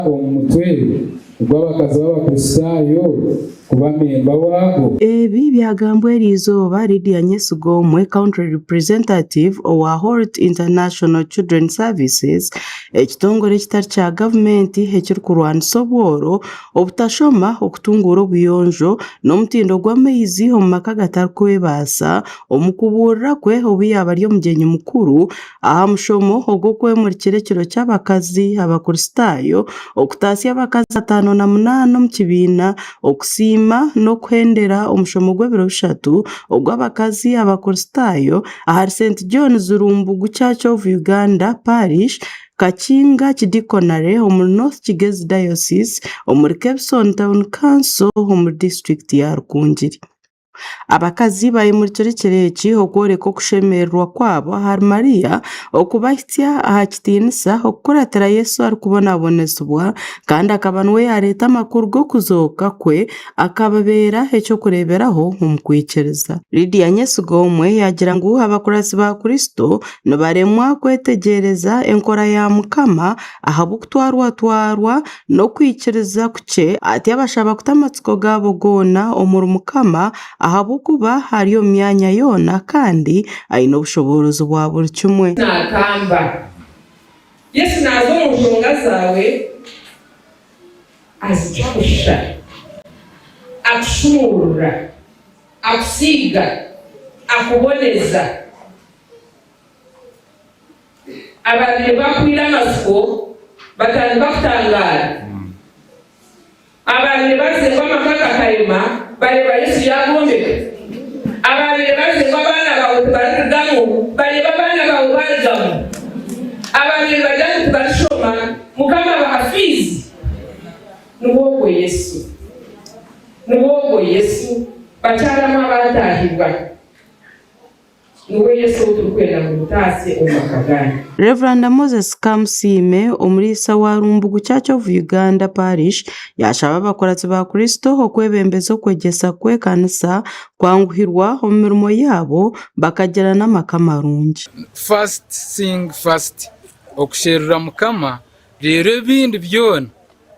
omutwe gw'abakazi b'Abakristayo kuba memba wabo. Ebi byagambwe eriizooba Lydia Nyesigomwe, Country Representative owa Holt International Children Services, ekitongole kitari kya gavumenti ekirikurwanisa obworo, obutashoma, okutunguura obuyonjo n'omutindo gw'amaizi omu maka gatarikwebaasa, omu kuburira kwe obu yaaba ari omugyenyi mukuru aha mushomo ogw'okwemurikira ekiro ky'abakazi Abakristayo, okutaasya abakazi 58 omu kibiina, okusiima n'okuhendera omushomo gw'ebiro 3 ogw'abakazi Abakristayo ahari St John's Rumbugu Church of Uganda Parish, Kakinga Kidikonare omu North Kigezi Diocese, omuri Kebson Town Council omu district ya Rukungiri. Abakazi bayimurikira ekireki okworeka okushemererwa kwabo ahari Mariya, okubahitya aha kitiinisa, okukuratira Yesu arikubonabonesibwa kandi akaba niwe yareeta amakuru g'okuzooka kwe, akababeera ekyokureeberaho omu kwikiriza. Lydia Nyesigomwe yagira ngu abakurasi ba Kristo nibaremwa kwetegyereza enkora ya Mukama ahabw'okutwarwatwarwa n'okwikiriza kukye, ati abashaba kuta amatsiko gaabo goona omuri Mukama ahabw'okuba hari omu myanya yoona kandi aine obushobozi bwa buri kimwe. Nakamba Yesu naza omu nshonga zaawe azija kusha, akushumurura, akusiiga, akuboneza. Abantu bakwira amatsiko batandika kutangara, abantu bazengwa amaka gakayema bareba Yesu yagombeka, abantu bazengwa abaana bawe tebarigamu bareba abaana bawe barigamu, abantu bajya kubarishoma Mukama bahafizi. Nuwogo Yesu bakyaramu abatahibwa, nuwe Yesu turukwenda mu butaasi omakagani. Reverend Moses Kamusime, omulisa wa Rumbugu Church of Uganda Parish, yashaba abakurasi ba Kristo okwebembeza okwegyesa kw'ekanisa kwanguhirwa omu mirimo yaabo bakagira n'amaka marungi. First thing first, okusherura Mukama, rero ebindi byona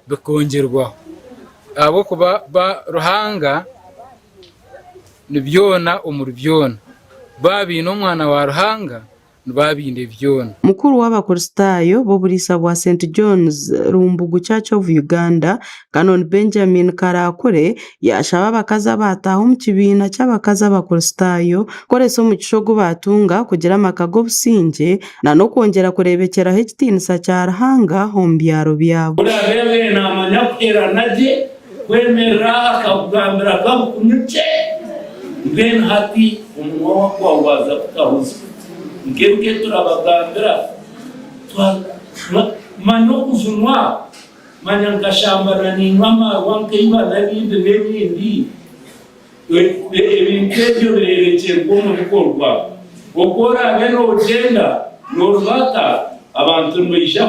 bikongerwaho. Abo kuba ba Ruhanga nibyona omuri byona, babine omwana wa Ruhanga nibabinde byona. Mukuru w'Abakristayo b'obulisa bwa St John's Rumbugu Church of Uganda, Canon Benjamin Karakure, yashaba abakazi abataha omu kibiina ky'abakazi Abakristayo koresa omugisha ogu batunga kugira amaka g'obusinge na n'okwongera kureebekeraho ekitiinisa kya Ruhanga omu byaro byabo. Urabewe namanya kuterana gye kwemerera akakugambira gamukunyuke mbene hati omunwa wakwawaza kutahuza ngebwe turabagambira manya okuzunwa manya nkashambana ninywa amarwa nk'eibana n'ebindi ebintu ebyo birerekyerwa omu bikorwa okworabe n'ogenda n'orubata abantu nibaija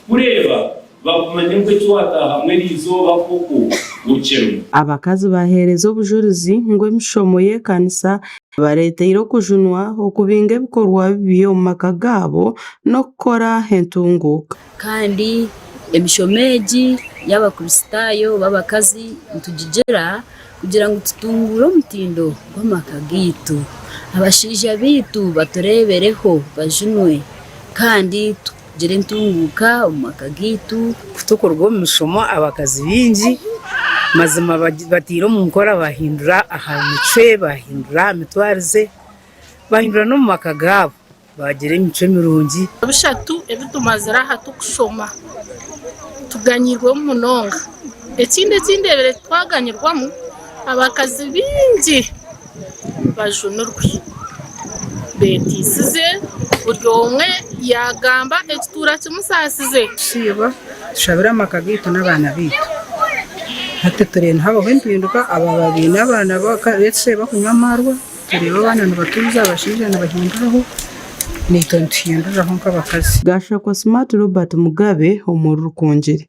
kureba bakumanya ngu ekiwatahamwe erizooba koko bukirmu. Abakazi baheereza obujulizi ngu emishomo y'ekanisa bareeteire okujunwa okubinga ebikorwa bibi omu maka gaabo n'okukora entunguuka. Kandi emishomo egi y'Abakristayo b'abakazi nitugigira kugira ngu tutunguure omutindo gw'amaka gaitu, abashaija baitu batureebereho bajunwe kandi tugire entunguuka omu maka gaitu. Kutukorwa omu mishomo abakazi bingi mazima batiire omu nkora bahindura aha micwe, bahindura aha mitwarize, bahindura n'omu maka gaabo bagira emicwe mirungi. Bishatu ebitumazire aha tukushoma tuganyirwe munonga. Ekindi ekindebere twaganyirwamu abakazi bingi bajunurwe betisize buri omwe yagamba ekituura kimusaasize. Siba tushabira amaka gaitu n'abaana baitu hati turenda habaho empinduka aba babiine abaana betse bakunywa amarwa tureba abaana nibatuuza abashaija nibahinduraho nitwe nituhinduriraho nk'abakazi. Gashakwa Smart Robert Mugabe omuri Rukungiri.